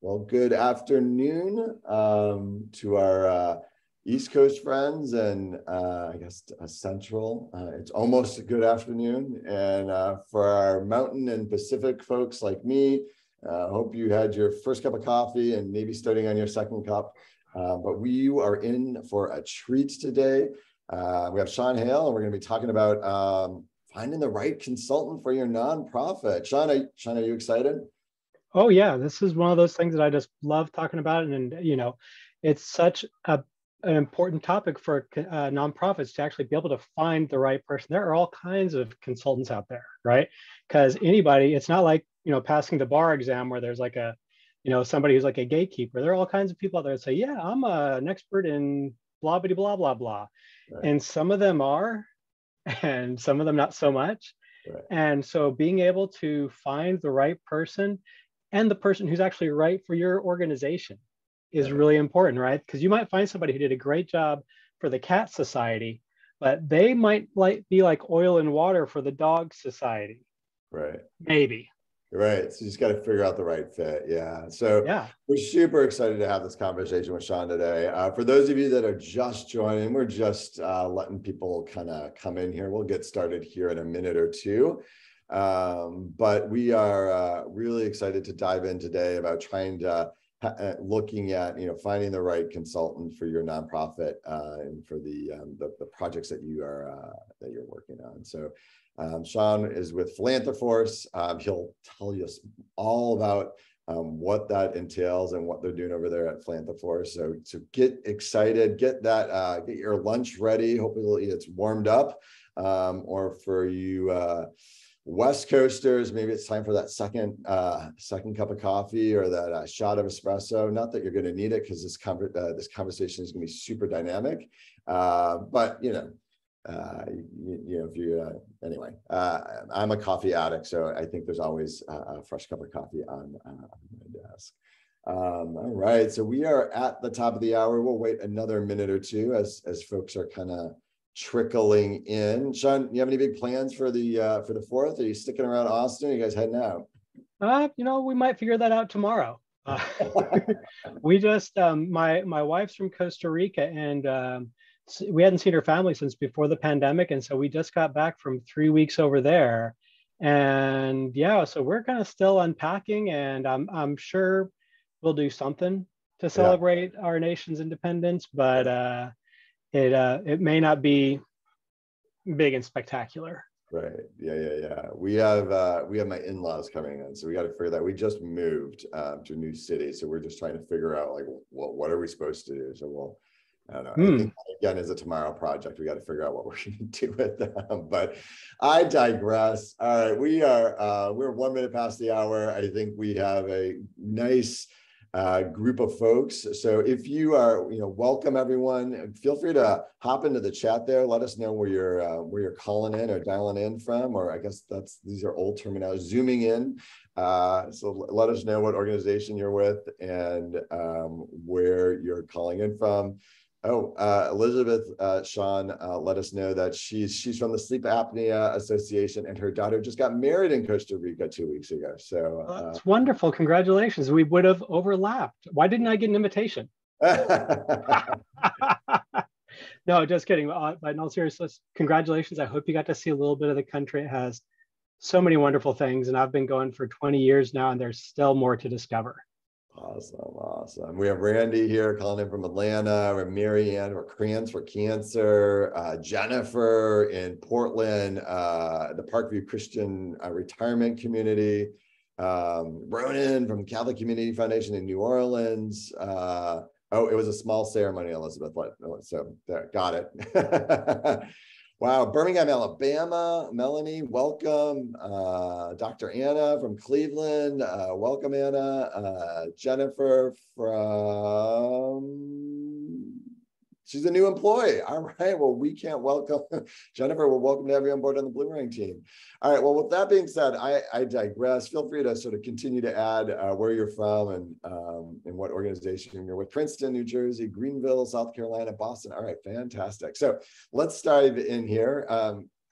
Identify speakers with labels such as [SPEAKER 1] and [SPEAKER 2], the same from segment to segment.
[SPEAKER 1] Well, good afternoon to our East Coast friends and I guess Central. It's almost a good afternoon. And for our Mountain and Pacific folks like me, hope you had your first cup of coffee and maybe starting on your second cup. But we are in for a treat today. We have Sean Hale, and we're going to be talking about finding the right consultant for your nonprofit. Sean, are you excited?
[SPEAKER 2] Oh yeah, this is one of those things that I just love talking about, and it's such an important topic for nonprofits to actually be able to find the right person. There are all kinds of consultants out there, right? Because anybody, it's not like passing the bar exam where there's like a somebody who's like a gatekeeper. There are all kinds of people out there that say, yeah, I'm an expert in blah blah blah blah blah,
[SPEAKER 1] Right.
[SPEAKER 2] and some of them are, and some of them not so much.
[SPEAKER 1] Right.
[SPEAKER 2] And so being able to find the right person and the person who's actually right for your organization is really important, right? Because you might find somebody who did a great job for the cat society, but they might be like oil and water for the dog society.
[SPEAKER 1] Right.
[SPEAKER 2] Maybe.
[SPEAKER 1] Right. So you just got to figure out the right fit. Yeah. So
[SPEAKER 2] Yeah.
[SPEAKER 1] we're super excited to have this conversation with Sean today. For those of you that are just joining, we're just letting people kind of come in here. We'll get started here in a minute or two. But we are really excited to dive in today about trying to looking at finding the right consultant for your nonprofit and for the projects that you're working on. So Sean is with Philanthroforce. He'll tell you all about what that entails and what they're doing over there at Philanthroforce. So get excited, get your lunch ready. Hopefully it's warmed up. Or for you West Coasters, maybe it's time for that second cup of coffee or that shot of espresso. Not that you're going to need it, because this conversation is going to be super dynamic. But if you anyway, I'm a coffee addict, so I think there's always a fresh cup of coffee on my desk. All right, so we are at the top of the hour. We'll wait another minute or two as folks are kind of trickling in. Sean, you have any big plans for the 4th? Are you sticking around Austin? Are you guys heading out?
[SPEAKER 2] We might figure that out tomorrow. We just my wife's from Costa Rica, and we hadn't seen her family since before the pandemic, and so we just got back from 3 weeks over there. And yeah, so we're kind of still unpacking, and I'm sure we'll do something to celebrate our nation's independence, but it may not be big and spectacular.
[SPEAKER 1] Right. Yeah. We have my in-laws coming in, so we got to figure that. We just moved to a new city, so we're just trying to figure out like what are we supposed to do. So I don't know. I think again, as a tomorrow project, we got to figure out what we're going to do with them. But I digress. All right, we're 1 minute past the hour. I think we have a nice group of folks. So if you are, welcome everyone. Feel free to hop into the chat there. Let us know where you're calling in or dialing in from, or I guess these are old terminology, zooming in. So let us know what organization you're with and where you're calling in from. Oh, Elizabeth, Sean, let us know that she's from the Sleep Apnea Association, and her daughter just got married in Costa Rica 2 weeks ago. So
[SPEAKER 2] that's wonderful. Congratulations. We would have overlapped. Why didn't I get an invitation? No, just kidding. But in all seriousness, congratulations. I hope you got to see a little bit of the country. It has so many wonderful things, and I've been going for 20 years now, and there's still more to discover.
[SPEAKER 1] Awesome. We have Randy here calling in from Atlanta. We have Mary Ann or Krantz for cancer. Jennifer in Portland, the Parkview Christian Retirement Community. Ronan from Catholic Community Foundation in New Orleans. It was a small ceremony, Elizabeth. So there, got it. Wow, Birmingham, Alabama. Melanie, welcome. Dr. Anna from Cleveland. Welcome, Anna. Jennifer she's a new employee. All right, well, we can't welcome Jennifer. We're welcome to have you on board on the Blue-Ring team. All right, well, with that being said, I digress. Feel free to sort of continue to add where you're from and what organization you're with. Princeton, New Jersey, Greenville, South Carolina, Boston. All right, fantastic. So let's dive in here.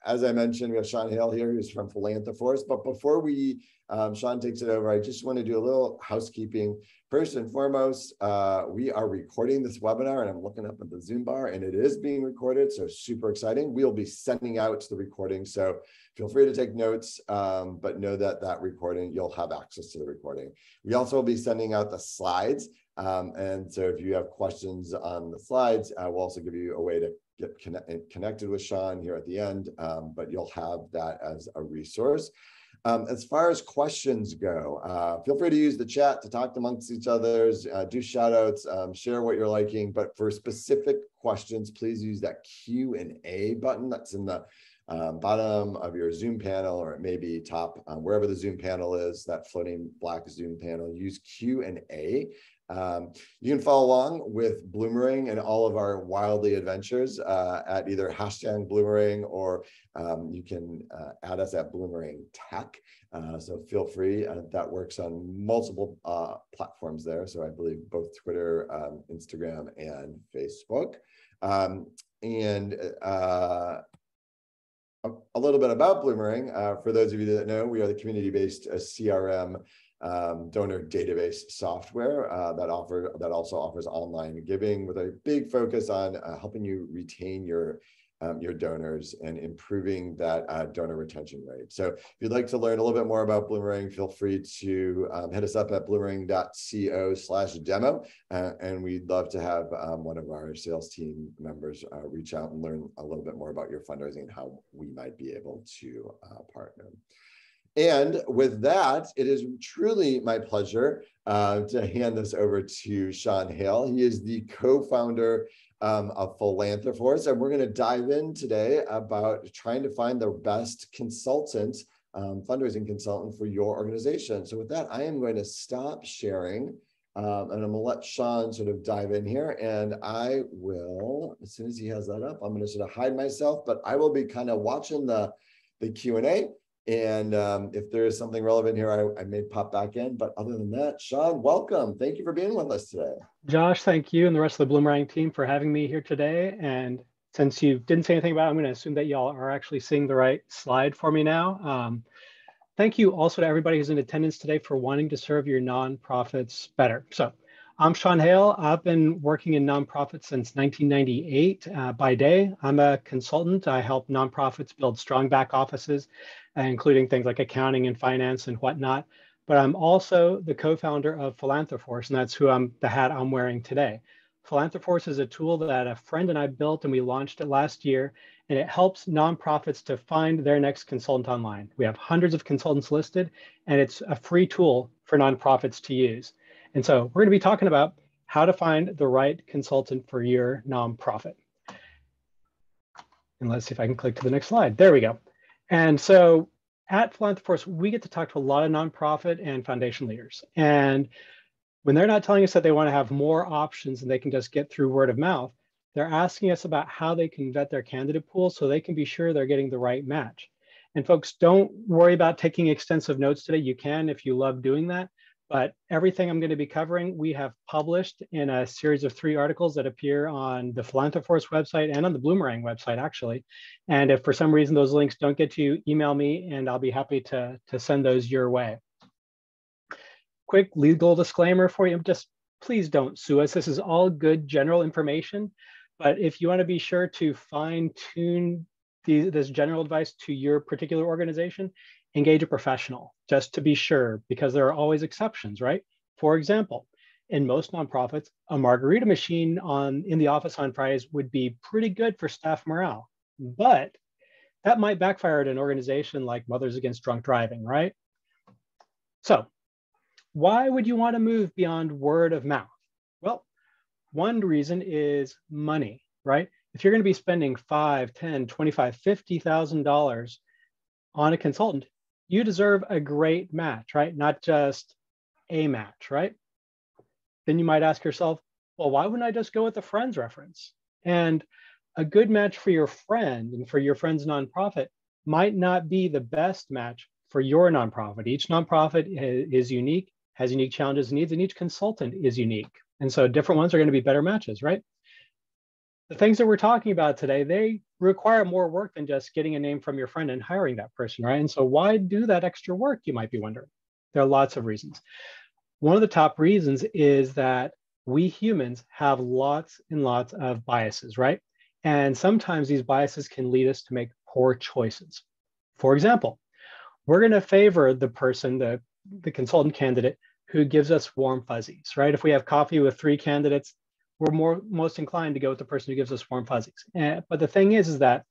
[SPEAKER 1] as I mentioned, we have Sean Hale here, who's from Philanthroforce. But before Sean takes it over, I just want to do a little housekeeping. First and foremost, we are recording this webinar, and I'm looking up at the Zoom bar, and it is being recorded, so super exciting. We'll be sending out the recording, so feel free to take notes, but know that recording, you'll have access to the recording. We also will be sending out the slides, and so if you have questions on the slides, we'll also give you a way to get connected with Sean here at the end, but you'll have that as a resource. As far as questions go, feel free to use the chat to talk amongst each other, do shout outs, share what you're liking, but for specific questions, please use that Q&A button that's in the bottom of your Zoom panel, or it may be top, wherever the Zoom panel is, that floating black Zoom panel, use Q&A. You can follow along with Bloomerang and all of our wildly adventures at either #Bloomerang, or you can add us at Bloomerang Tech. So feel free. That works on multiple platforms there. So I believe both Twitter, Instagram, and Facebook. A little bit about Bloomerang. For those of you that know, we are the community-based CRM donor database software that also offers online giving, with a big focus on helping you retain your donors and improving that donor retention rate. So if you'd like to learn a little bit more about Bloomerang, feel free to hit us up at bloomerang.co/demo, and we'd love to have one of our sales team members reach out and learn a little bit more about your fundraising and how we might be able to partner. And with that, it is truly my pleasure to hand this over to Sean Hale. He is the co-founder of Philanthroforce, and we're going to dive in today about trying to find the best consultant, fundraising consultant for your organization. So with that, I am going to stop sharing, and I'm going to let Sean sort of dive in here, and I will, as soon as he has that up, I'm going to sort of hide myself, but I will be kind of watching the Q&A. And if there is something relevant here, I may pop back in. But other than that, Sean, welcome. Thank you for being with us today.
[SPEAKER 2] Josh, thank you and the rest of the Bloomerang team for having me here today. And since you didn't say anything about it, I'm going to assume that y'all are actually seeing the right slide for me now. Thank you also to everybody who's in attendance today for wanting to serve your nonprofits better. So I'm Sean Hale. I've been working in nonprofits since 1998. By day, I'm a consultant. I help nonprofits build strong back offices, including things like accounting and finance and whatnot. But I'm also the co-founder of Philanthroforce, and that's the hat I'm wearing today. Philanthroforce is a tool that a friend and I built, and we launched it last year, and it helps nonprofits to find their next consultant online. We have hundreds of consultants listed, and it's a free tool for nonprofits to use. And so we're going to be talking about how to find the right consultant for your nonprofit. And let's see if I can click to the next slide. There we go. And so at Philanthroforce, we get to talk to a lot of nonprofit and foundation leaders. And when they're not telling us that they want to have more options and they can just get through word of mouth, they're asking us about how they can vet their candidate pool so they can be sure they're getting the right match. And folks, don't worry about taking extensive notes today. You can if you love doing that. But everything I'm going to be covering, we have published in a series of 3 articles that appear on the Philanthroforce website and on the Bloomerang website, actually. And if for some reason those links don't get to you, email me and I'll be happy to send those your way. Quick legal disclaimer for you, just please don't sue us. This is all good general information. But if you want to be sure to fine tune this general advice to your particular organization, engage a professional, just to be sure, because there are always exceptions, right? For example, in most nonprofits, a margarita machine in the office on Fridays would be pretty good for staff morale, but that might backfire at an organization like Mothers Against Drunk Driving, right? So why would you want to move beyond word of mouth? Well, one reason is money, right? If you're going to be spending $5, $10, $25, $50,000 on a consultant, you deserve a great match, right? Not just a match, right? Then you might ask yourself, well, why wouldn't I just go with a friend's reference? And a good match for your friend and for your friend's nonprofit might not be the best match for your nonprofit. Each nonprofit is unique, has unique challenges and needs, and each consultant is unique. And so different ones are going to be better matches, right? the things that we're talking about today, they require more work than just getting a name from your friend and hiring that person, right? And so why do that extra work, you might be wondering? There are lots of reasons. One of the top reasons is that we humans have lots and lots of biases, right? And sometimes these biases can lead us to make poor choices. For example, we're going to favor the person, the consultant candidate who gives us warm fuzzies, right? If we have coffee with 3 candidates, we're most inclined to go with the person who gives us warm fuzzies. But the thing is that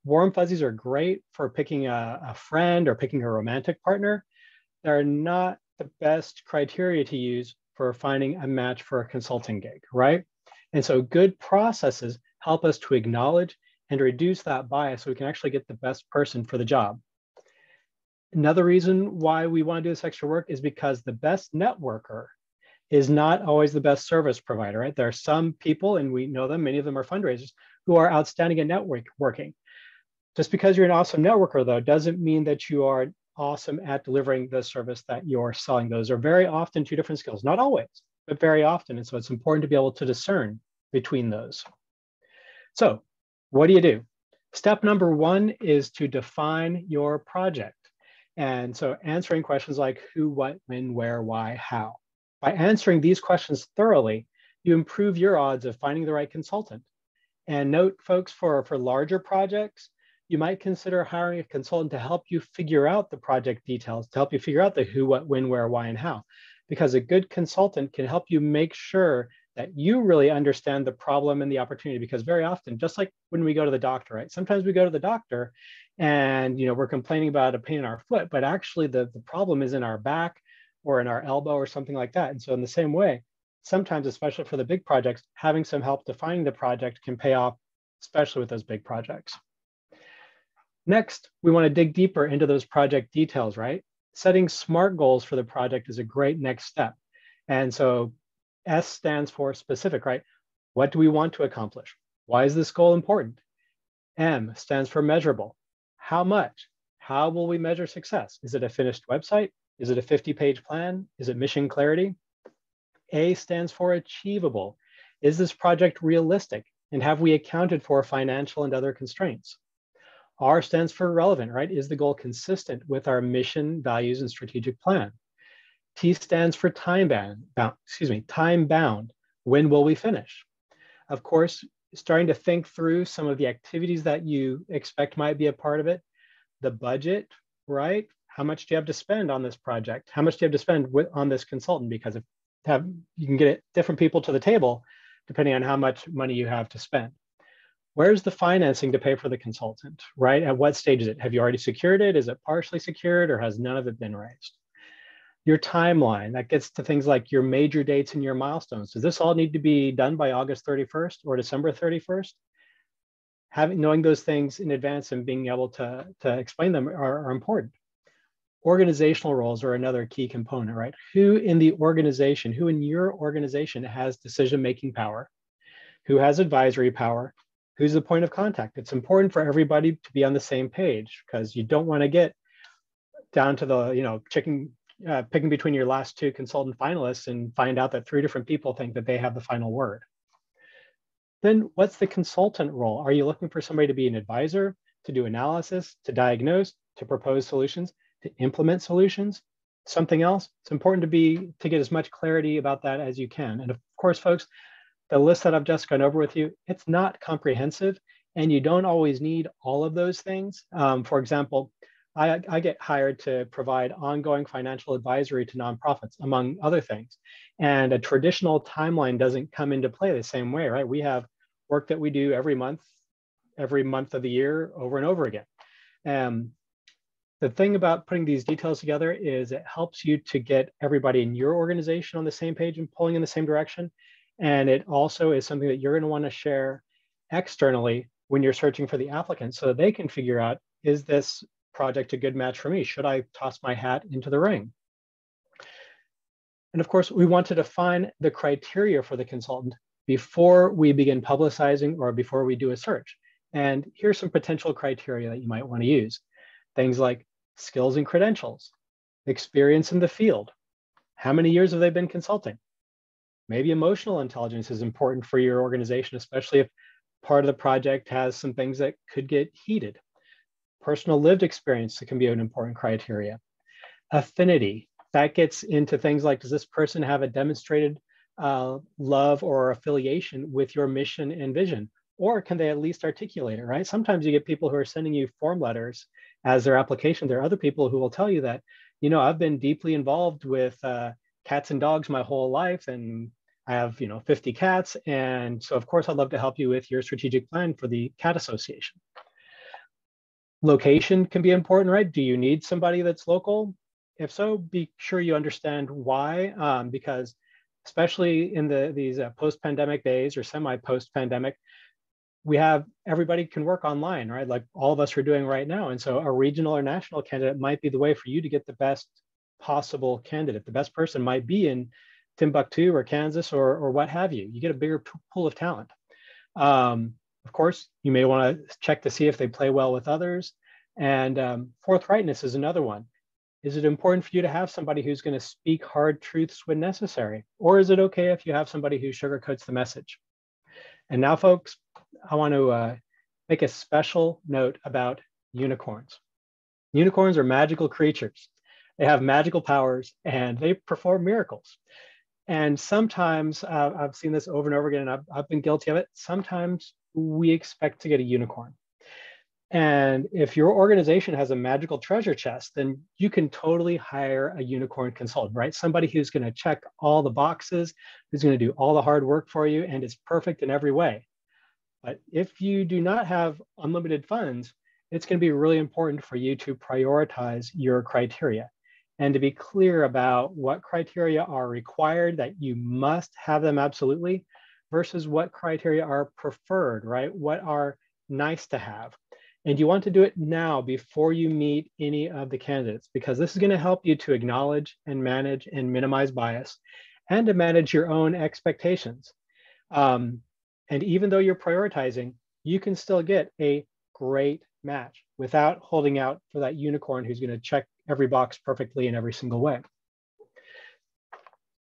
[SPEAKER 2] warm fuzzies are great for picking a friend or picking a romantic partner. They're not the best criteria to use for finding a match for a consulting gig, right? And so good processes help us to acknowledge and reduce that bias so we can actually get the best person for the job. Another reason why we want to do this extra work is because the best networker is not always the best service provider, right? There are some people, and we know them, many of them are fundraisers, who are outstanding at networking. Just because you're an awesome networker, though, doesn't mean that you are awesome at delivering the service that you're selling. Those are very often 2 different skills, not always, but very often. And so it's important to be able to discern between those. So what do? Step number 1 is to define your project. And so answering questions like who, what, when, where, why, how. By answering these questions thoroughly, you improve your odds of finding the right consultant. And note, folks, for larger projects, you might consider hiring a consultant to help you figure out the project details, to help you figure out the who, what, when, where, why, and how. Because a good consultant can help you make sure that you really understand the problem and the opportunity. Because very often, just like when we go to the doctor, right? Sometimes we go to the doctor and we're complaining about a pain in our foot, but actually the problem is in our back or in our elbow or something like that. And so in the same way, sometimes, especially for the big projects, having some help defining the project can pay off, especially with those big projects. Next, we want to dig deeper into those project details, right? Setting SMART goals for the project is a great next step. And so S stands for specific, right? What do we want to accomplish? Why is this goal important? M stands for measurable. How much? How will we measure success? Is it a finished website? Is it a 50-page plan? Is it mission clarity? A stands for achievable. Is this project realistic? And have we accounted for financial and other constraints? R stands for relevant, right? Is the goal consistent with our mission, values, and strategic plan? T stands for time bound. When will we finish? Of course, starting to think through some of the activities that you expect might be a part of it. The budget, right? How much do you have to spend on this project? How much do you have to spend on this consultant? Because you can get different people to the table depending on how much money you have to spend. Where's the financing to pay for the consultant, right? At what stage is it? Have you already secured it? Is it partially secured, or has none of it been raised? Your timeline, that gets to things like your major dates and your milestones. Does this all need to be done by August 31st or December 31st? Knowing those things in advance and being able to explain them are important. Organizational roles are another key component, right? Who in your organization has decision-making power? Who has advisory power? Who's the point of contact? It's important for everybody to be on the same page because you don't want to get down to the, picking between your last 2 consultant finalists and find out that 3 different people think that they have the final word. Then what's the consultant role? Are you looking for somebody to be an advisor, to do analysis, to diagnose, to propose solutions, to implement solutions, something else? It's important to get as much clarity about that as you can. And of course, folks, the list that I've just gone over with you, it's not comprehensive, and you don't always need all of those things. For example, I get hired to provide ongoing financial advisory to nonprofits, among other things. And a traditional timeline doesn't come into play the same way, right? We have work that we do every month of the year, over and over again. The thing about putting these details together is it helps you to get everybody in your organization on the same page and pulling in the same direction. And it also is something that you're going to want to share externally when you're searching for the applicant so that they can figure out, is this project a good match for me? Should I toss my hat into the ring? And of course, we want to define the criteria for the consultant before we begin publicizing or before we do a search. And here's some potential criteria that you might want to use. Things like skills and credentials, experience in the field, how many years have they been consulting? Maybe emotional intelligence is important for your organization, especially if part of the project has some things that could get heated. Personal lived experience that can be an important criteria. Affinity, that gets into things like, does this person have a demonstrated love or affiliation with your mission and vision? Or can they at least articulate it, right? Sometimes you get people who are sending you form letters as their application. There are other people who will tell you that, you know, I've been deeply involved with cats and dogs my whole life, and I have, you know, 50 cats. And so of course I'd love to help you with your strategic plan for the cat association. Location can be important, right? Do you need somebody that's local? If so, be sure you understand why, because especially in these post-pandemic days or semi-post-pandemic, we have everybody can work online, right? Like all of us are doing right now. And so a regional or national candidate might be the way for you to get the best possible candidate. The best person might be in Timbuktu or Kansas or what have you. You get a bigger pool of talent. Of course, you may want to check to see if they play well with others. And forthrightness is another one. Is it important for you to have somebody who's going to speak hard truths when necessary? Or is it okay if you have somebody who sugarcoats the message? And now, folks, I want to make a special note about unicorns. Unicorns are magical creatures. They have magical powers and they perform miracles. And sometimes I've seen this over and over again, and I've been guilty of it. Sometimes we expect to get a unicorn. And if your organization has a magical treasure chest, then you can totally hire a unicorn consultant, right? Somebody who's going to check all the boxes, who's going to do all the hard work for you, and is perfect in every way. But if you do not have unlimited funds, it's going to be really important for you to prioritize your criteria and to be clear about what criteria are required, that you must have them absolutely, versus what criteria are preferred, right? What are nice to have. And you want to do it now before you meet any of the candidates, because this is going to help you to acknowledge and manage and minimize bias and to manage your own expectations. And even though you're prioritizing, you can still get a great match without holding out for that unicorn who's going to check every box perfectly in every single way.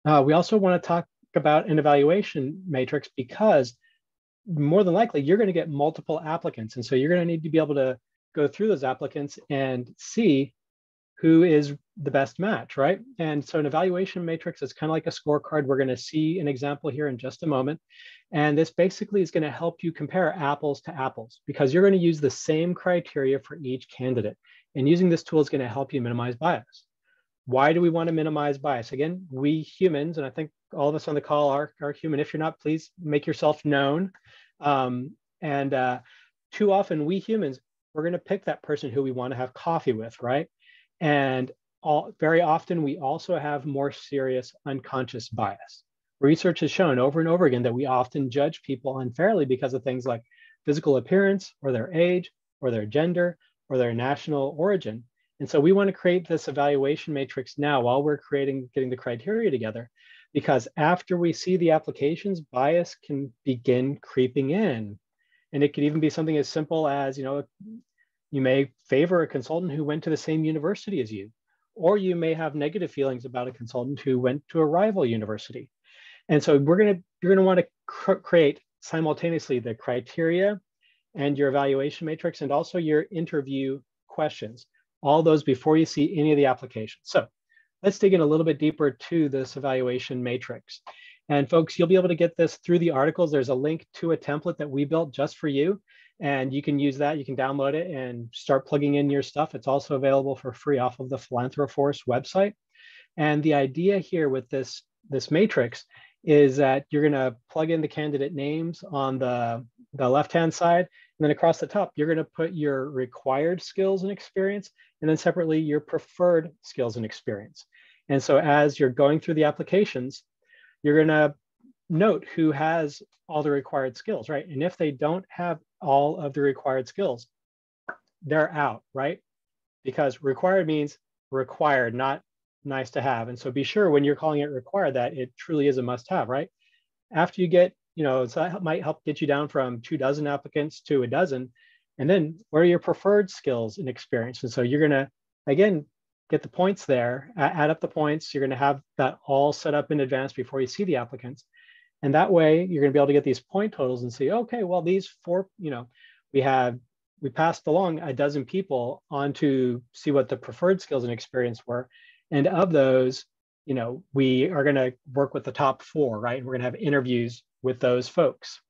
[SPEAKER 2] We also want to talk about an evaluation matrix, because more than likely you're going to get multiple applicants. And so you're going to need to be able to go through those applicants and see who is the best match, right? And so an evaluation matrix is kind of like a scorecard. We're going to see an example here in just a moment. And this basically is going to help you compare apples to apples, because you're going to use the same criteria for each candidate. And using this tool is going to help you minimize bias. Why do we want to minimize bias? Again, we humans, and I think all of us on the call are human. If you're not, please make yourself known. Too often we humans, we're going to pick that person who we want to have coffee with, right? And very often we also have more serious unconscious bias. Research has shown over and over again that we often judge people unfairly because of things like physical appearance or their age or their gender or their national origin. And so we want to create this evaluation matrix now while we're getting the criteria together, because after we see the applications, bias can begin creeping in. And it could even be something as simple as, you know, you may favor a consultant who went to the same university as you, or you may have negative feelings about a consultant who went to a rival university. And so you're going to want to create simultaneously the criteria and your evaluation matrix, and also your interview questions, all those before you see any of the applications. So let's dig in a little bit deeper to this evaluation matrix. And folks, you'll be able to get this through the articles. There's a link to a template that we built just for you, and you can use that. You can download it and start plugging in your stuff. It's also available for free off of the Philanthroforce website. And the idea here with this matrix is that you're going to plug in the candidate names on the left-hand side, and then across the top, you're going to put your required skills and experience, and then separately your preferred skills and experience. And so as you're going through the applications, you're going to note who has all the required skills, right? And if they don't have all of the required skills, they're out, right? Because required means required, not nice to have. And so be sure when you're calling it required that it truly is a must have, right? After you get, so that might help get you down from 24 applicants to a dozen. And then what are your preferred skills and experience? And so you're going to, again, get the points there, add up the points. You're going to have that all set up in advance before you see the applicants. And that way you're going to be able to get these point totals and see, okay, well, these four, we passed along a dozen people on to see what the preferred skills and experience were. And of those, we are going to work with the top four, right? And we're going to have interviews with those folks.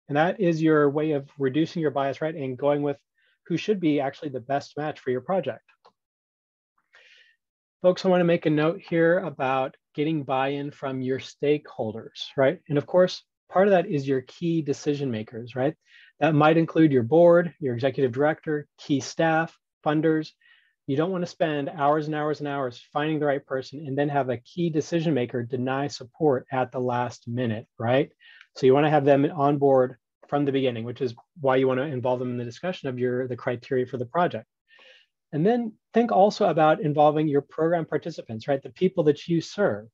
[SPEAKER 2] And that is your way of reducing your bias, right? And going with who should be actually the best match for your project. Folks, I want to make a note here about getting buy-in from your stakeholders, right? And of course, part of that is your key decision makers, right? That might include your board, your executive director, key staff, funders. You don't want to spend hours and hours and hours finding the right person and then have a key decision maker deny support at the last minute, right? So you want to have them on board from the beginning, which is why you want to involve them in the discussion of the criteria for the project. And then think also about involving your program participants, right? The people that you serve,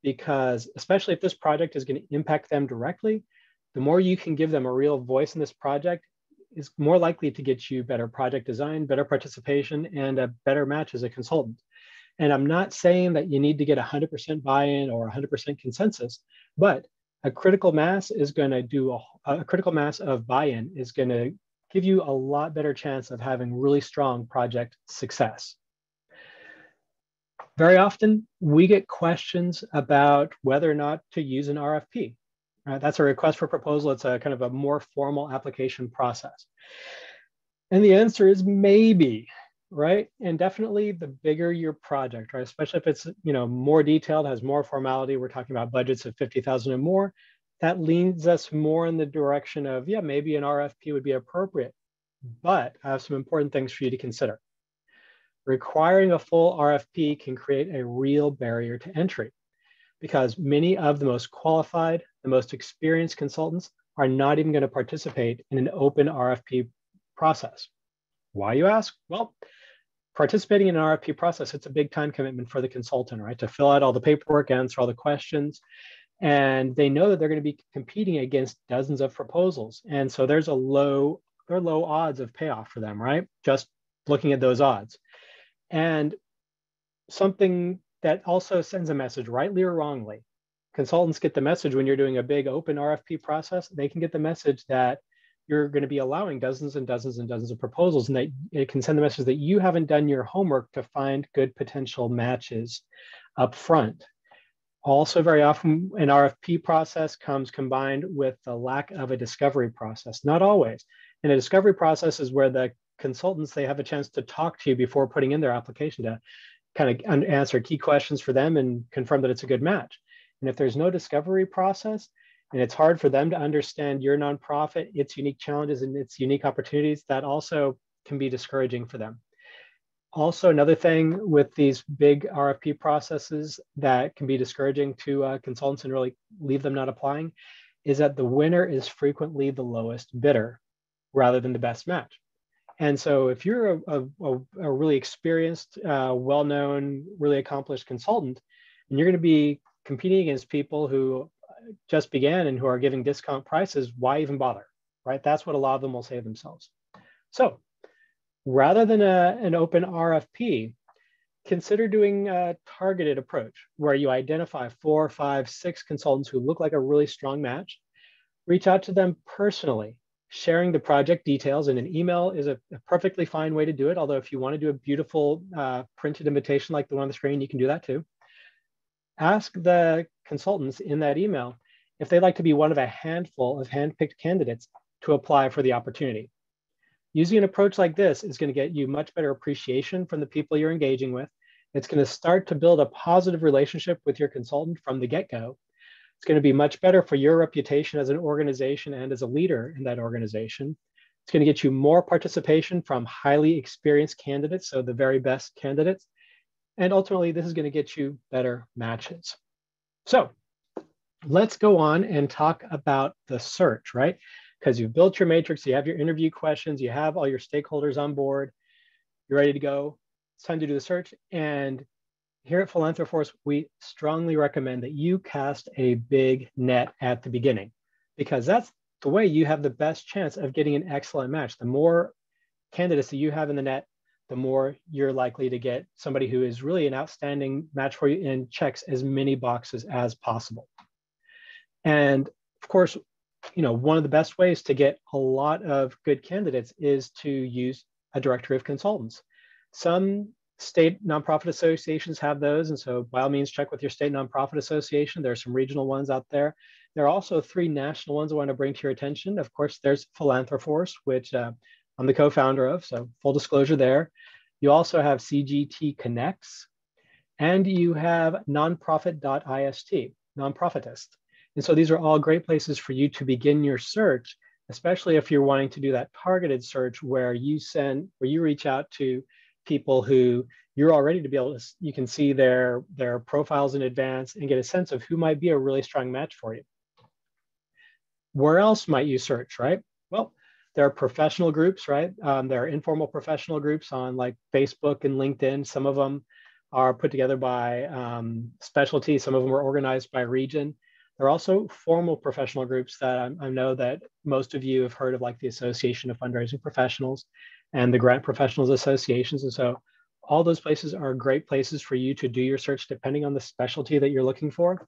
[SPEAKER 2] because especially if this project is going to impact them directly, the more you can give them a real voice in this project is more likely to get you better project design, better participation, and a better match as a consultant. And I'm not saying that you need to get 100% buy-in or 100% consensus, but a critical mass is going to do a critical mass of buy-in is going to give you a lot better chance of having really strong project success. Very often, we get questions about whether or not to use an RFP. That's a request for proposal. It's a kind of a more formal application process. And the answer is maybe, right? And definitely the bigger your project, right? Especially if it's more detailed, has more formality. We're talking about budgets of 50,000 and more. That leads us more in the direction of, yeah, maybe an RFP would be appropriate. But I have some important things for you to consider. Requiring a full RFP can create a real barrier to entry because many of the most qualified, the most experienced consultants are not even going to participate in an open RFP process. Why, you ask? Well, participating in an RFP process, it's a big time commitment for the consultant, right? To fill out all the paperwork, answer all the questions. And they know that they're going to be competing against dozens of proposals. And so there are low odds of payoff for them, right? Just looking at those odds. And something that also sends a message, rightly or wrongly. Consultants get the message when you're doing a big open RFP process, they can get the message that you're going to be allowing dozens and dozens and dozens of proposals, and that it can send the message that you haven't done your homework to find good potential matches up front. Also, very often an RFP process comes combined with the lack of a discovery process. Not always. And a discovery process is where the consultants, they have a chance to talk to you before putting in their application to kind of answer key questions for them and confirm that it's a good match. And if there's no discovery process, and it's hard for them to understand your nonprofit, its unique challenges and its unique opportunities, that also can be discouraging for them. Also, another thing with these big RFP processes that can be discouraging to consultants and really leave them not applying is that the winner is frequently the lowest bidder rather than the best match. And so if you're a really experienced, well-known, really accomplished consultant, and you're going to be competing against people who just began and who are giving discount prices, why even bother, right? That's what a lot of them will say themselves. So rather than an open RFP, consider doing a targeted approach where you identify 4, 5, 6 consultants who look like a really strong match, reach out to them personally. Sharing the project details in an email is a perfectly fine way to do it. Although if you want to do a beautiful printed invitation like the one on the screen, you can do that too. Ask the consultants in that email if they'd like to be one of a handful of handpicked candidates to apply for the opportunity. Using an approach like this is going to get you much better appreciation from the people you're engaging with. It's going to start to build a positive relationship with your consultant from the get-go. It's going to be much better for your reputation as an organization and as a leader in that organization. It's going to get you more participation from highly experienced candidates, so the very best candidates. And ultimately, this is going to get you better matches. So let's go on and talk about the search, right? Because you've built your matrix, you have your interview questions, you have all your stakeholders on board, you're ready to go. It's time to do the search. And here at Philanthroforce, we strongly recommend that you cast a big net at the beginning, because that's the way you have the best chance of getting an excellent match. The more candidates that you have in the net, the more you're likely to get somebody who is really an outstanding match for you and checks as many boxes as possible. And of course, one of the best ways to get a lot of good candidates is to use a directory of consultants. Some state nonprofit associations have those, and so by all means, check with your state nonprofit association. There are some regional ones out there. There are also 3 national ones I want to bring to your attention. Of course, there's Philanthroforce, which I'm the co-founder of, so full disclosure there. You also have CGT Connects, and you have nonprofit.ist, Nonprofitist. And so these are all great places for you to begin your search, especially if you're wanting to do that targeted search where you reach out to people who you're all ready to be able to, you can see their profiles in advance and get a sense of who might be a really strong match for you. Where else might you search, right? Well, there are professional groups, right? There are informal professional groups on like Facebook and LinkedIn. Some of them are put together by specialty. Some of them are organized by region. There are also formal professional groups that I know that most of you have heard of, like the Association of Fundraising Professionals and the Grant Professionals Associations. And so all those places are great places for you to do your search depending on the specialty that you're looking for.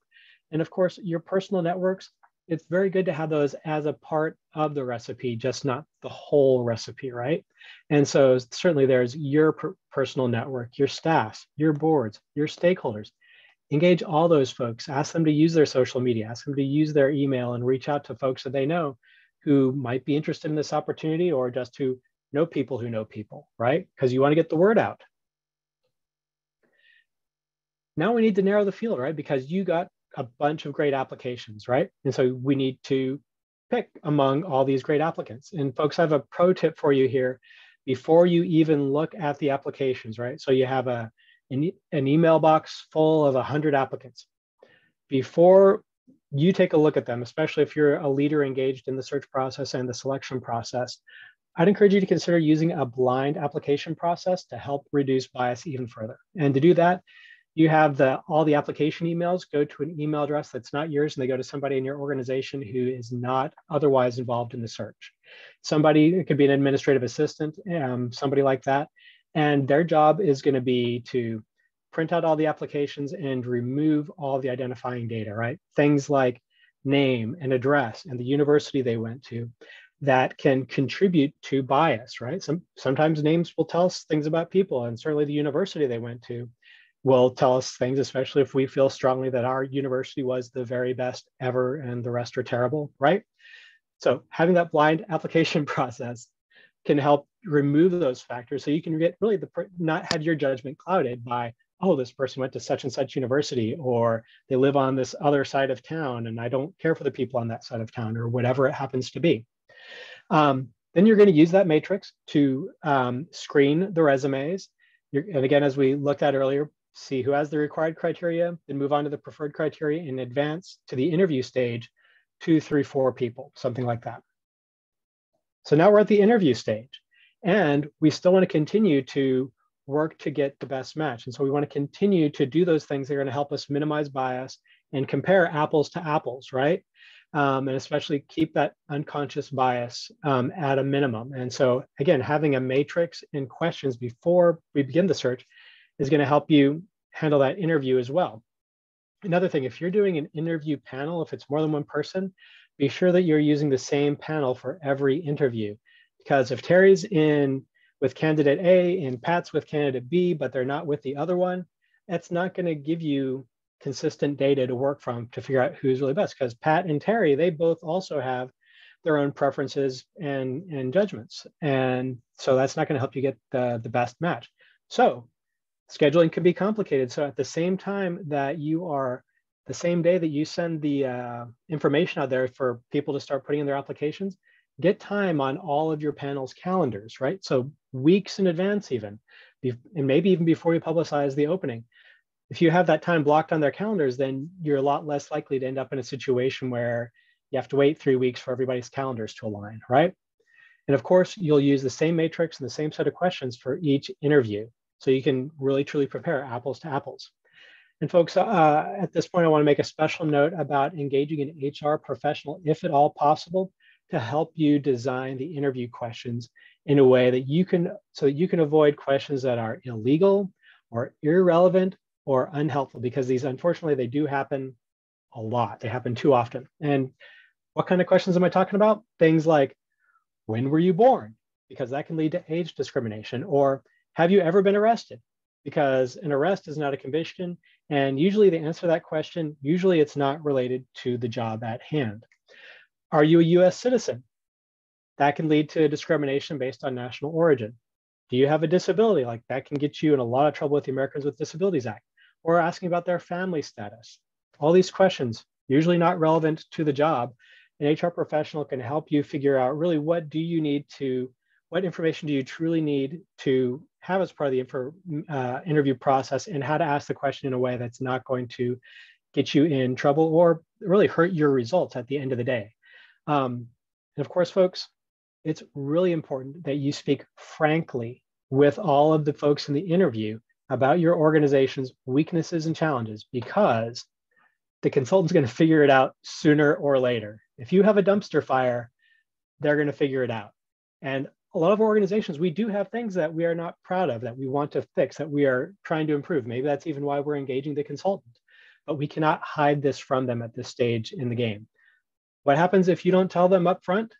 [SPEAKER 2] And of course, your personal networks, it's very good to have those as a part of the recipe, just not the whole recipe, right? And so certainly there's your personal network, your staffs, your boards, your stakeholders. Engage all those folks, ask them to use their social media, ask them to use their email and reach out to folks that they know who might be interested in this opportunity or just who know people, right? Because you want to get the word out. Now we need to narrow the field, right? Because you got a bunch of great applications, right? And so we need to pick among all these great applicants. And folks, I have a pro tip for you here before you even look at the applications, right? So you have an email box full of 100 applicants. Before you take a look at them, especially if you're a leader engaged in the search process and the selection process, I'd encourage you to consider using a blind application process to help reduce bias even further. And to do that, you have all the application emails go to an email address that's not yours, and they go to somebody in your organization who is not otherwise involved in the search. It could be an administrative assistant, somebody like that. And their job is going to be to print out all the applications and remove all the identifying data, right? Things like name and address and the university they went to that can contribute to bias, right? Sometimes names will tell us things about people, and certainly the university they went to will tell us things, especially if we feel strongly that our university was the very best ever and the rest are terrible, right? So having that blind application process can help remove those factors so you can get really not have your judgment clouded by, oh, this person went to such and such university, or they live on this other side of town and I don't care for the people on that side of town, or whatever it happens to be. Then you're going to use that matrix to screen the resumes. And again, as we looked at earlier, see who has the required criteria, then move on to the preferred criteria and advance to the interview stage, 2, 3, 4 people, something like that. So now we're at the interview stage, and we still want to continue to work to get the best match. And so we want to continue to do those things that are going to help us minimize bias and compare apples to apples, right? And especially keep that unconscious bias at a minimum. And so again, having a matrix and questions before we begin the search is going to help you handle that interview as well. Another thing, if you're doing an interview panel, if it's more than one person, be sure that you're using the same panel for every interview. Because if Terry's in with candidate A and Pat's with candidate B, but they're not with the other one, that's not going to give you consistent data to work from to figure out who's really best. Because Pat and Terry, they both also have their own preferences and judgments. And so that's not going to help you get the best match. So scheduling can be complicated. So at the same time that the same day that you send the information out there for people to start putting in their applications, get time on all of your panel's calendars, right? So weeks in advance even, and maybe even before you publicize the opening. If you have that time blocked on their calendars, then you're a lot less likely to end up in a situation where you have to wait 3 weeks for everybody's calendars to align, right? And of course, you'll use the same matrix and the same set of questions for each interview. So you can really, truly prepare apples to apples. And folks, at this point, I want to make a special note about engaging an HR professional, if at all possible, to help you design the interview questions in a way that you can avoid questions that are illegal or irrelevant or unhelpful, because these, unfortunately, they do happen a lot. They happen too often. And What kind of questions am I talking about? Things like, when were you born? Because that can lead to age discrimination. Or have you ever been arrested? Because an arrest is not a conviction. And usually the answer to that question, usually it's not related to the job at hand. Are you a US citizen? That can lead to discrimination based on national origin. Do you have a disability? Like that can get you in a lot of trouble with the Americans with Disabilities Act. Or asking about their family status. All these questions, usually not relevant to the job. An HR professional can help you figure out really what information do you truly need to have as part of the interview process, and how to ask the question in a way that's not going to get you in trouble or really hurt your results at the end of the day. And of course, folks, it's really important that you speak frankly with all of the folks in the interview about your organization's weaknesses and challenges, because the consultant's going to figure it out sooner or later. If you have a dumpster fire, they're going to figure it out. And a lot of organizations, we do have things that we are not proud of, that we want to fix, that we are trying to improve. Maybe that's even why we're engaging the consultant, but we cannot hide this from them at this stage in the game. What happens if you don't tell them up front?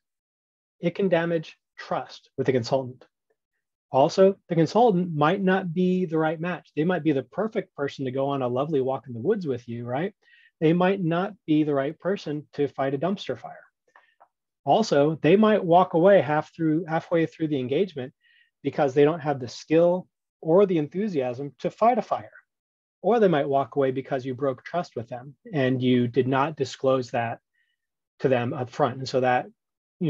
[SPEAKER 2] It can damage trust with the consultant. Also, the consultant might not be the right match. They might be the perfect person to go on a lovely walk in the woods with you, right? They might not be the right person to fight a dumpster fire. Also, they might walk away halfway through the engagement because they don't have the skill or the enthusiasm to fight a fire. Or they might walk away because you broke trust with them and you did not disclose that to them up front. And so that,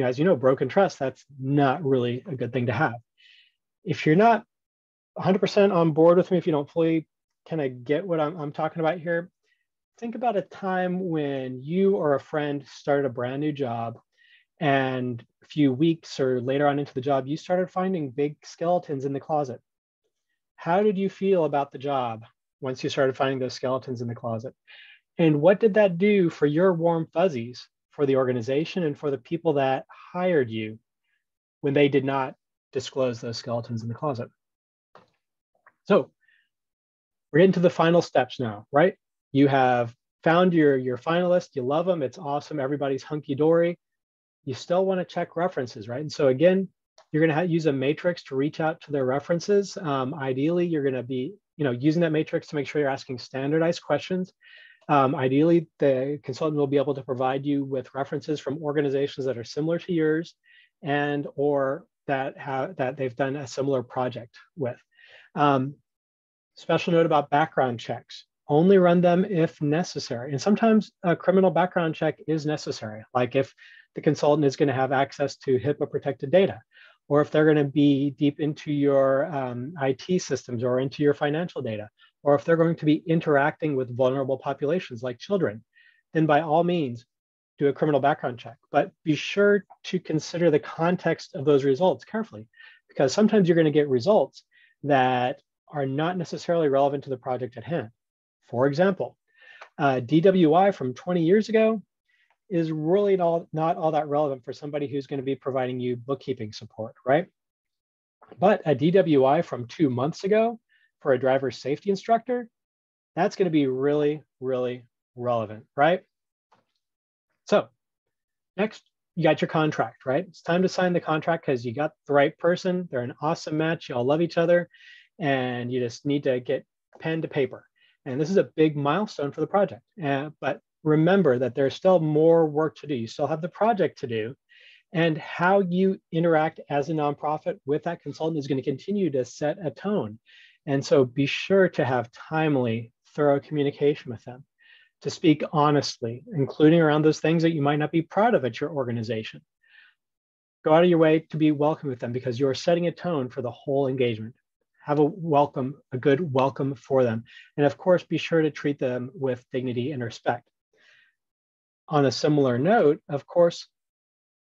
[SPEAKER 2] as you know, broken trust, that's not really a good thing to have. If you're not 100% on board with me, if you don't fully kind of get what I'm talking about here, think about a time when you or a friend started a brand new job, and a few weeks or later on into the job, you started finding big skeletons in the closet. How did you feel about the job once you started finding those skeletons in the closet? And what did that do for your warm fuzzies for the organization and for the people that hired you when they did not disclose those skeletons in the closet? So we're getting to the final steps now, right? You have found your finalist, you love them, it's awesome, everybody's hunky-dory. You still want to check references, right? And so again, you're going to use a matrix to reach out to their references. Ideally, you're going to be using that matrix to make sure you're asking standardized questions. Ideally, the consultant will be able to provide you with references from organizations that are similar to yours, and or that they've done a similar project with. Special note about background checks. Only run them if necessary. And sometimes a criminal background check is necessary, like if the consultant is going to have access to HIPAA protected data, or if they're going to be deep into your IT systems or into your financial data, or if they're going to be interacting with vulnerable populations like children, then by all means, do a criminal background check. But be sure to consider the context of those results carefully, because sometimes you're going to get results that are not necessarily relevant to the project at hand. For example, DWI from 20 years ago is really not all that relevant for somebody who's going to be providing you bookkeeping support, right? But a DWI from 2 months ago for a driver safety instructor, that's going to be really, really relevant, right? So next, you got your contract, right? It's time to sign the contract because you got the right person. They're an awesome match. You all love each other, and you just need to get pen to paper. And this is a big milestone for the project. But remember that there's still more work to do. You still have the project to do. And how you interact as a nonprofit with that consultant is going to continue to set a tone. And so be sure to have timely, thorough communication with them, to speak honestly, including around those things that you might not be proud of at your organization. Go out of your way to be welcome with them, because you're setting a tone for the whole engagement. Have a good welcome for them. And of course, be sure to treat them with dignity and respect. On a similar note, of course,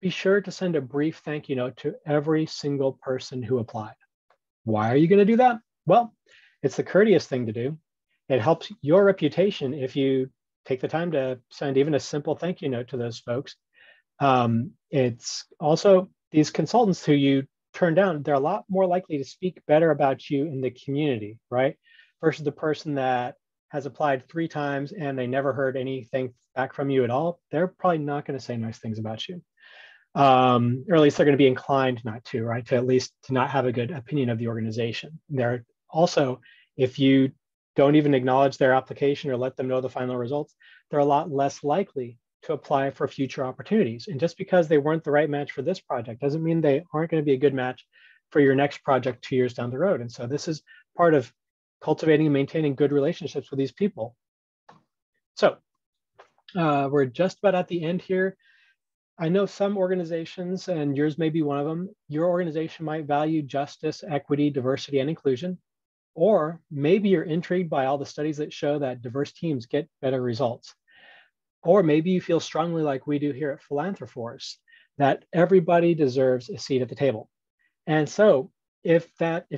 [SPEAKER 2] be sure to send a brief thank you note to every single person who applied. Why are you going to do that? Well, it's the courteous thing to do. It helps your reputation if you take the time to send even a simple thank you note to those folks. It's also these consultants who you turn down, they're a lot more likely to speak better about you in the community, right? Versus the person that has applied 3 times and they never heard anything back from you at all, they're probably not going to say nice things about you. Or at least they're going to be inclined not to, right? To at least to not have a good opinion of the organization. They're also, if you don't even acknowledge their application or let them know the final results, they're a lot less likely to apply for future opportunities. And just because they weren't the right match for this project doesn't mean they aren't going to be a good match for your next project 2 years down the road. And so this is part of cultivating and maintaining good relationships with these people. So we're just about at the end here. I know some organizations, and yours may be one of them, your organization might value justice, equity, diversity, and inclusion. Or maybe you're intrigued by all the studies that show that diverse teams get better results. Or maybe you feel strongly like we do here at Philanthroforce, that everybody deserves a seat at the table. And so if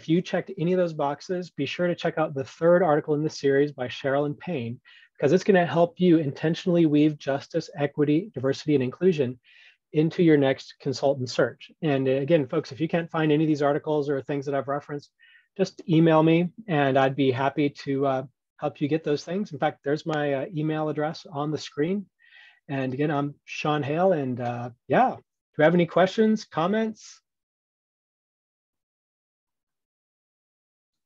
[SPEAKER 2] you checked any of those boxes, be sure to check out the 3rd article in the series by Cheryl and Payne, because it's going to help you intentionally weave justice, equity, diversity, and inclusion into your next consultant search. And again, folks, if you can't find any of these articles or things that I've referenced, just email me and I'd be happy to help you get those things. In fact, there's my email address on the screen. And again, I'm Sean Hale. And yeah, do you have any questions, comments?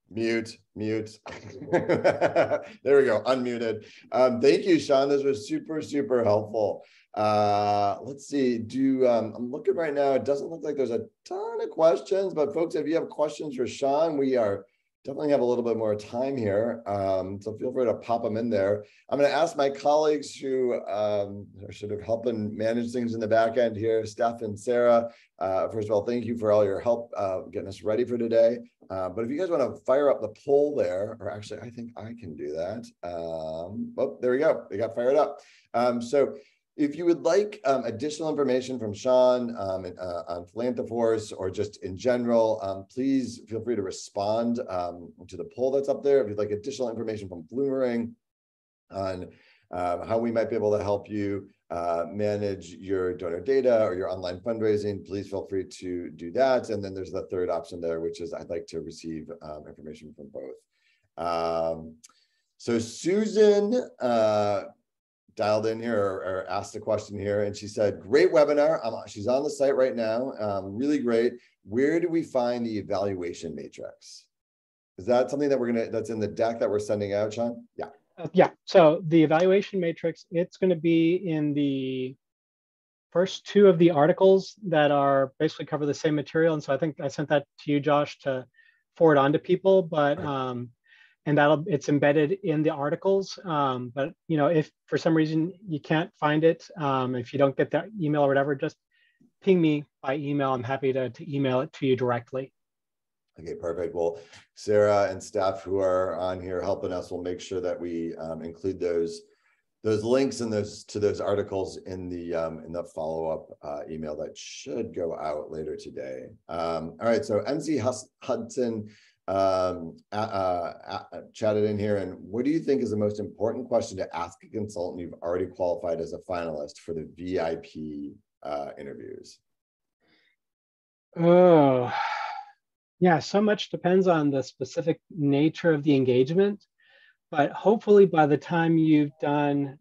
[SPEAKER 1] Mute. There we go, unmuted. Thank you, Sean. This was super, super helpful. Let's see, I'm looking right now. It doesn't look like there's a ton of questions, but folks, if you have questions for Sean, we are definitely have a little bit more time here. So feel free to pop them in there. I'm going to ask my colleagues who are sort of helping manage things in the back end here, Steph and Sarah. First of all, thank you for all your help getting us ready for today. But if you guys want to fire up the poll there, or actually, I think I can do that. Oh, there we go. They got fired up. So if you would like additional information from Sean on Philanthroforce or just in general, please feel free to respond to the poll that's up there. If you'd like additional information from Bloomerang on how we might be able to help you manage your donor data or your online fundraising, please feel free to do that. And then there's the 3rd option there, which is I'd like to receive information from both. So Susan dialed in here or asked a question here, and she said, great webinar. She's on the site right now. Really great. Where do we find the evaluation matrix? Is that something that that's in the deck that we're sending out, Sean? Yeah.
[SPEAKER 2] Yeah, so the evaluation matrix, it's going to be in the first 2 of the articles that are basically cover the same material. And so I think I sent that to you, Josh, to forward on to people, but and it's embedded in the articles. But if for some reason you can't find it, if you don't get that email or whatever, just ping me by email. I'm happy to email it to you directly.
[SPEAKER 1] Okay, perfect. Well, Sarah and staff who are on here helping us will make sure that we include those links and to those articles in the follow-up email that should go out later today. All right, so MC Hudson chatted in here, and what do you think is the most important question to ask a consultant you've already qualified as a finalist for the VIP interviews?
[SPEAKER 2] Oh, yeah, so much depends on the specific nature of the engagement, but hopefully by the time you've done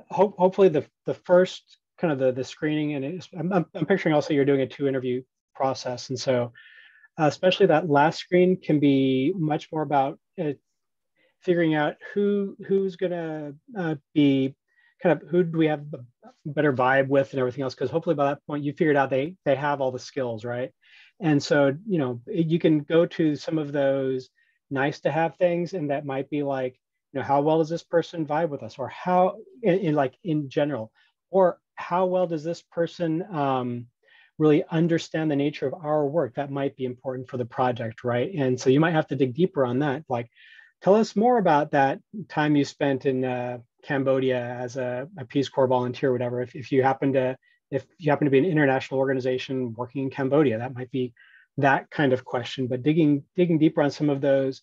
[SPEAKER 2] hopefully the first kind of the screening, and I'm picturing also you're doing a 2 interview process, and so especially that last screen can be much more about figuring out who's going to be kind of, who do we have a better vibe with and everything else, because hopefully by that point you figured out they have all the skills, right? And so you can go to some of those nice to have things, and that might be like, how well does this person vibe with us, or how in general, or how well does this person really understand the nature of our work? That might be important for the project, right? And so you might have to dig deeper on that. Like, tell us more about that time you spent in Cambodia as a Peace Corps volunteer, or whatever. If you happen to be an international organization working in Cambodia, that might be that kind of question. But digging deeper on some of those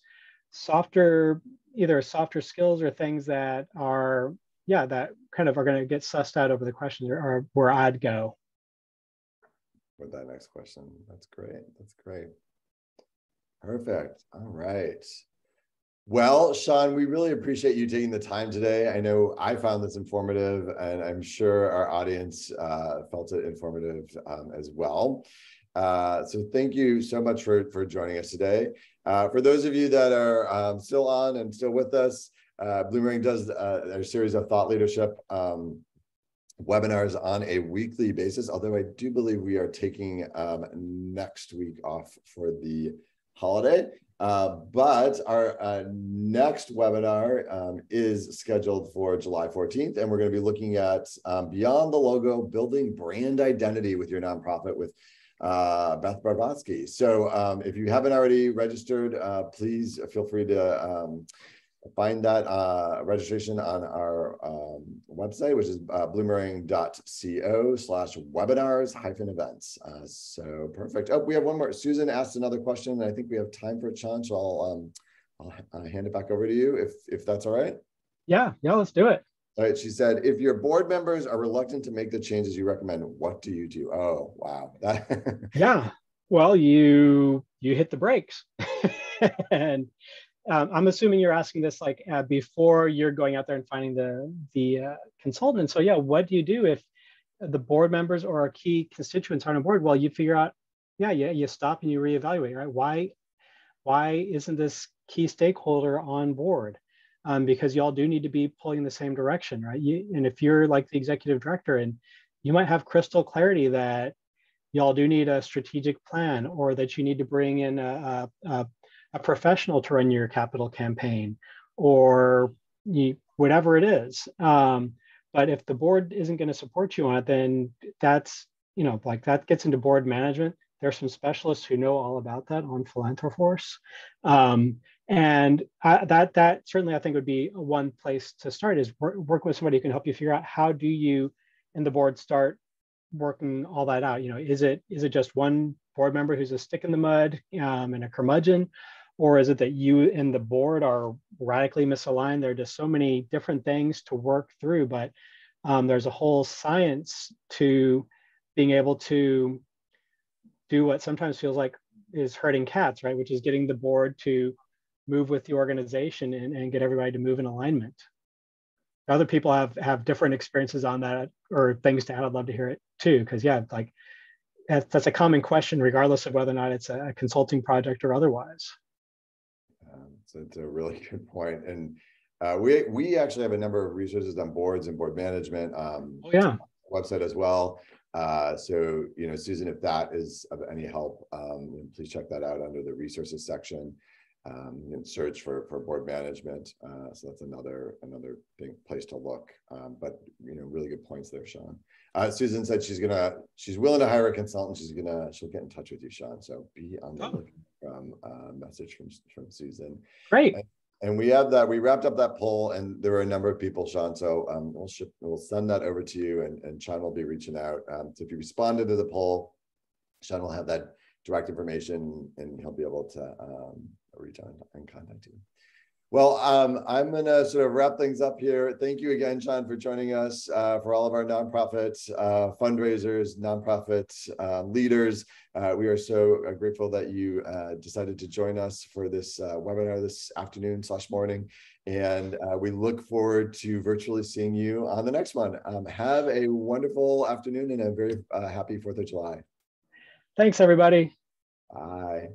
[SPEAKER 2] either softer skills or things that are, that kind of are going to get sussed out over the questions, or where I'd go.
[SPEAKER 1] With that next question. That's great. Perfect. All right. Well, Sean, we really appreciate you taking the time today. I know I found this informative, and I'm sure our audience felt it informative as well. So thank you so much for joining us today. For those of you that are still on and still with us, Bloomerang does a series of thought leadership webinars on a weekly basis, although I do believe we are taking next week off for the holiday. But our next webinar is scheduled for July 14th, and we're going to be looking at Beyond the Logo, Building Brand Identity with Your Nonprofit with Beth Barbatsky. So if you haven't already registered, please feel free to find that registration on our website, which is bloomerang.co/webinars-events. So perfect. Oh, we have one more. Susan asked another question, and I think we have time for it, Sean. So I'll hand it back over to you if that's all right.
[SPEAKER 2] Yeah, let's do it.
[SPEAKER 1] All right. She said, if your board members are reluctant to make the changes you recommend, what do you do? Oh, wow.
[SPEAKER 2] Yeah. Well, you hit the brakes. And I'm assuming you're asking this like before you're going out there and finding the consultant. So yeah, what do you do if the board members or key constituents aren't on board? Well, you figure out, you stop and you reevaluate, right? Why isn't this key stakeholder on board? Because y'all do need to be pulling in the same direction, right? And if you're like the executive director, and you might have crystal clarity that y'all do need a strategic plan, or that you need to bring in a professional to run your capital campaign, or whatever it is. But if the board isn't going to support you on it, then that's, like that gets into board management. There's some specialists who know all about that on Philanthroforce. And that certainly I think would be one place to start, is work with somebody who can help you figure out how do you and the board start working all that out. Is it just one board member who's a stick in the mud and a curmudgeon? Or is it that you and the board are radically misaligned? There are just so many different things to work through, but there's a whole science to being able to do what sometimes feels like is herding cats, right? Which is getting the board to move with the organization and get everybody to move in alignment. Other people have different experiences on that or things to add. I'd love to hear it too, because like that's a common question, regardless of whether or not it's a consulting project or otherwise.
[SPEAKER 1] So it's a really good point. And we actually have a number of resources on boards and board management website as well. So, Susan, if that is of any help, please check that out under the resources section and search for board management. So that's another big place to look. But, really good points there, Sean. Susan said she's willing to hire a consultant. She'll get in touch with you, Sean. So be on the lookout from a message from Susan.
[SPEAKER 2] Great.
[SPEAKER 1] And we wrapped up that poll, and there were a number of people, Sean. So we'll send that over to you, and Sean will be reaching out. So if you responded to the poll, Sean will have that direct information, and he'll be able to reach out and contact you. Well, I'm going to sort of wrap things up here. Thank you again, Sean, for joining us, for all of our nonprofits, fundraisers, nonprofit leaders. We are so grateful that you decided to join us for this webinar this afternoon/morning. And we look forward to virtually seeing you on the next one. Have a wonderful afternoon and a very happy 4th of July.
[SPEAKER 2] Thanks, everybody.
[SPEAKER 1] Bye.